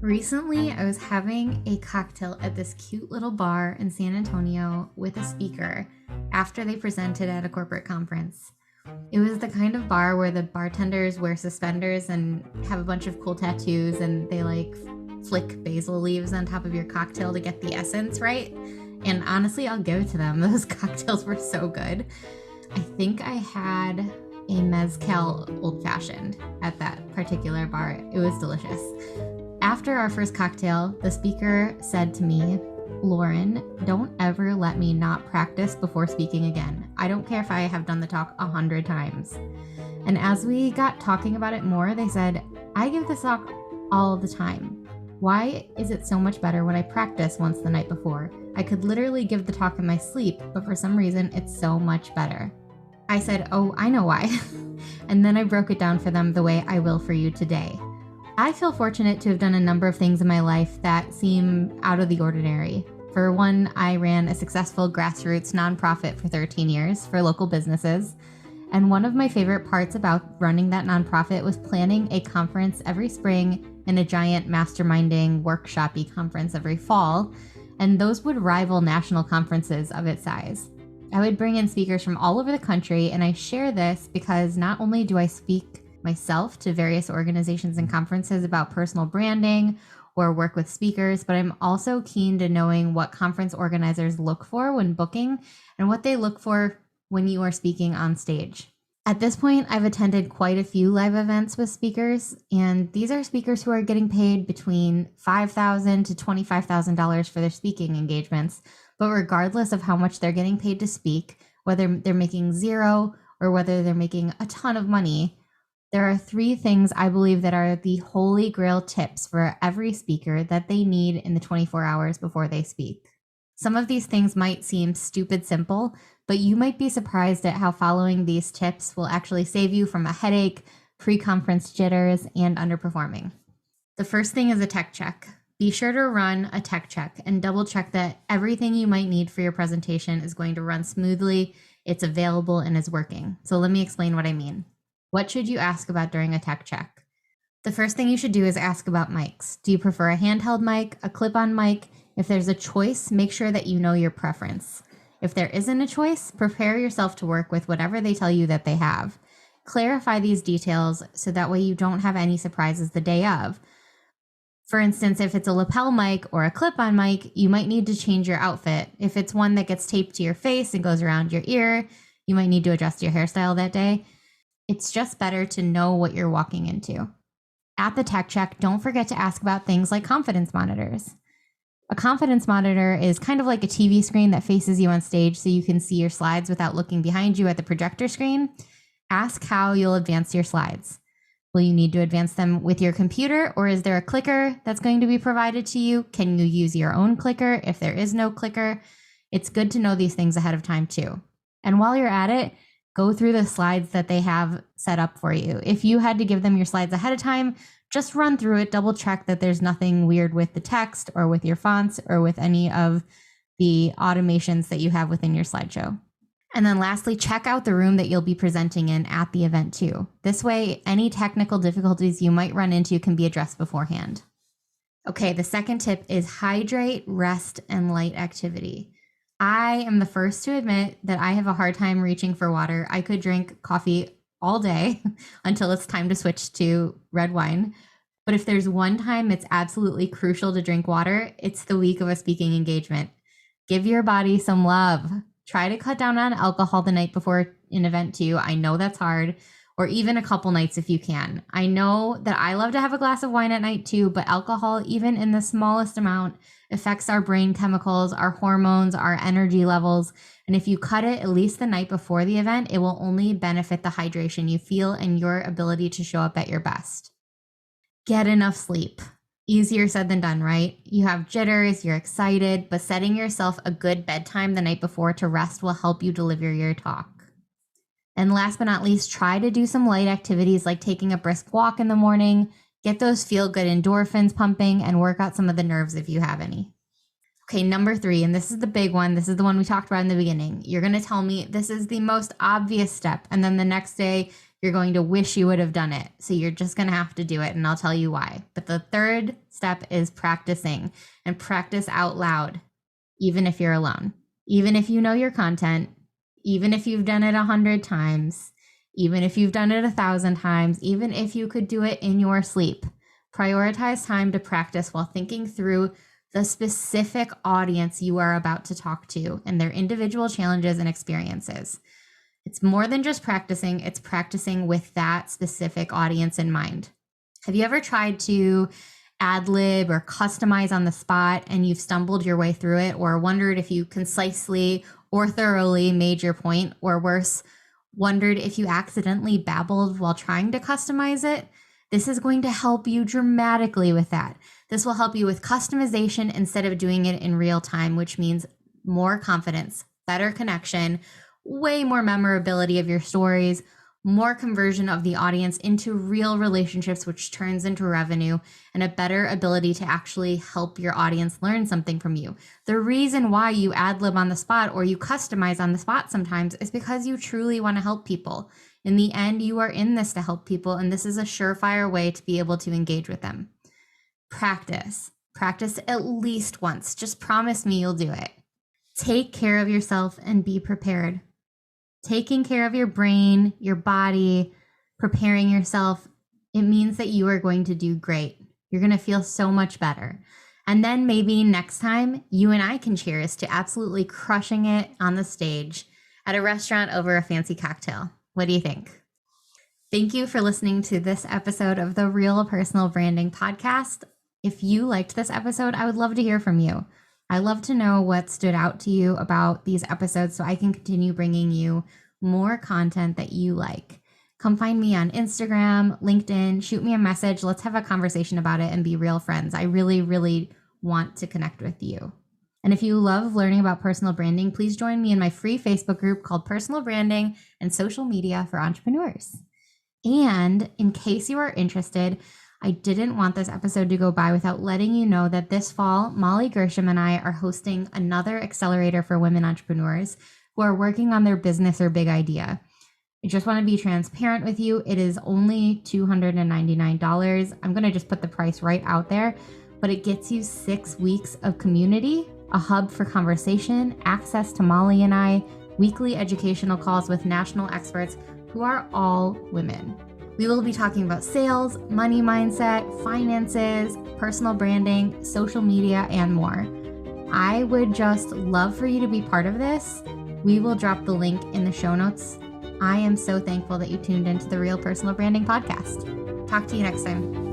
Recently, I was having a cocktail at this cute little bar in San Antonio with a speaker after they presented at a corporate conference. It was the kind of bar where the bartenders wear suspenders and have a bunch of cool tattoos and they flick basil leaves on top of your cocktail to get the essence right. And honestly, I'll give it to them. Those cocktails were so good. I think I had a mezcal old fashioned at that particular bar. It was delicious. After our first cocktail, the speaker said to me, "Lauren, don't ever let me not practice before speaking again. I don't care if I have done the talk 100 times." And as we got talking about it more, they said, "I give this talk all the time. Why is it so much better when I practice once the night before? I could literally give the talk in my sleep, but for some reason, it's so much better." I said, "Oh, I know why." And then I broke it down for them the way I will for you today. I feel fortunate to have done a number of things in my life that seem out of the ordinary. For one, I ran a successful grassroots nonprofit for 13 years for local businesses. And one of my favorite parts about running that nonprofit was planning a conference every spring and a giant masterminding workshop-y conference every fall. And those would rival national conferences of its size. I would bring in speakers from all over the country, and I share this because not only do I speak myself to various organizations and conferences about personal branding or work with speakers, but I'm also keen to knowing what conference organizers look for when booking and what they look for when you are speaking on stage. At this point, I've attended quite a few live events with speakers, and these are speakers who are getting paid between $5,000 to $25,000 for their speaking engagements. But regardless of how much they're getting paid to speak, whether they're making zero or whether they're making a ton of money, there are three things I believe that are the holy grail tips for every speaker that they need in the 24 hours before they speak. Some of these things might seem stupid simple, but you might be surprised at how following these tips will actually save you from a headache, pre-conference jitters, and underperforming. The first thing is a tech check. Be sure to run a tech check and double check that everything you might need for your presentation is going to run smoothly, it's available, and is working. So let me explain what I mean. What should you ask about during a tech check? The first thing you should do is ask about mics. Do you prefer a handheld mic, a clip-on mic? If there's a choice, make sure that you know your preference. If there isn't a choice, prepare yourself to work with whatever they tell you that they have. Clarify these details so that way you don't have any surprises the day of. For instance, if it's a lapel mic or a clip-on mic, you might need to change your outfit. If it's one that gets taped to your face and goes around your ear, you might need to adjust your hairstyle that day. It's just better to know what you're walking into. At the tech check, don't forget to ask about things like confidence monitors. A confidence monitor is kind of like a TV screen that faces you on stage so you can see your slides without looking behind you at the projector screen. Ask how you'll advance your slides. Will you need to advance them with your computer, or is there a clicker that's going to be provided to you? Can you use your own clicker if there is no clicker? It's good to know these things ahead of time too. And while you're at it, go through the slides that they have set up for you. If you had to give them your slides ahead of time, just run through it, double check that there's nothing weird with the text or with your fonts or with any of the automations that you have within your slideshow. And then lastly, check out the room that you'll be presenting in at the event too. This way, any technical difficulties you might run into can be addressed beforehand. Okay, the second tip is hydrate, rest, and light activity. I am the first to admit that I have a hard time reaching for water. I could drink coffee all day until it's time to switch to red wine. But if there's one time it's absolutely crucial to drink water, it's the week of a speaking engagement. Give your body some love. Try to cut down on alcohol the night before an event too. I know that's hard, or even a couple nights if you can. I know that I love to have a glass of wine at night too, but alcohol, even in the smallest amount, affects our brain chemicals, our hormones, our energy levels. And if you cut it at least the night before the event, it will only benefit the hydration you feel and your ability to show up at your best. Get enough sleep. Easier said than done, right? You have jitters, you're excited, but setting yourself a good bedtime the night before to rest will help you deliver your talk. And last but not least, try to do some light activities like taking a brisk walk in the morning, get those feel-good endorphins pumping, and work out some of the nerves if you have any. Okay, number 3, and this is the big one. This is the one we talked about in the beginning. You're going to tell me this is the most obvious step, and then the next day You're going to wish you would have done it. So you're just going to have to do it, and I'll tell you why. But the third step is practicing, and practice out loud, even if you're alone, even if you know your content, even if you've done it 100 times, even if you've done it 1,000 times, even if you could do it in your sleep. Prioritize time to practice while thinking through the specific audience you are about to talk to and their individual challenges and experiences. It's more than just practicing, it's practicing with that specific audience in mind. Have you ever tried to ad-lib or customize on the spot and you've stumbled your way through it, or wondered if you concisely or thoroughly made your point, or worse, wondered if you accidentally babbled while trying to customize it? This is going to help you dramatically with that. This will help you with customization instead of doing it in real time, which means more confidence, better connection, way more memorability of your stories, more conversion of the audience into real relationships, which turns into revenue, and a better ability to actually help your audience learn something from you. The reason why you ad-lib on the spot or you customize on the spot sometimes is because you truly want to help people. In the end, you are in this to help people, and this is a surefire way to be able to engage with them. Practice. Practice at least once. Just promise me you'll do it. Take care of yourself and be prepared. Taking care of your brain, your body, preparing yourself, it means that you are going to do great. You're going to feel so much better. And then maybe next time you and I can cheers to absolutely crushing it on the stage at a restaurant over a fancy cocktail. What do you think? Thank you for listening to this episode of the Real Personal Branding Podcast. If you liked this episode, I would love to hear from you. I love to know what stood out to you about these episodes so I can continue bringing you more content that you like. Come find me on Instagram, LinkedIn, shoot me a message. Let's have a conversation about it and be real friends. I really, really want to connect with you. And if you love learning about personal branding, please join me in my free Facebook group called Personal Branding and Social Media for Entrepreneurs. And in case you are interested, I didn't want this episode to go by without letting you know that this fall, Molly Gershom and I are hosting another accelerator for women entrepreneurs who are working on their business or big idea. I just want to be transparent with you. It is only $299. I'm going to just put the price right out there, but it gets you 6 weeks of community, a hub for conversation, access to Molly and I, weekly educational calls with national experts who are all women. We will be talking about sales, money mindset, finances, personal branding, social media, and more. I would just love for you to be part of this. We will drop the link in the show notes. I am so thankful that you tuned into the Real Personal Branding Podcast. Talk to you next time.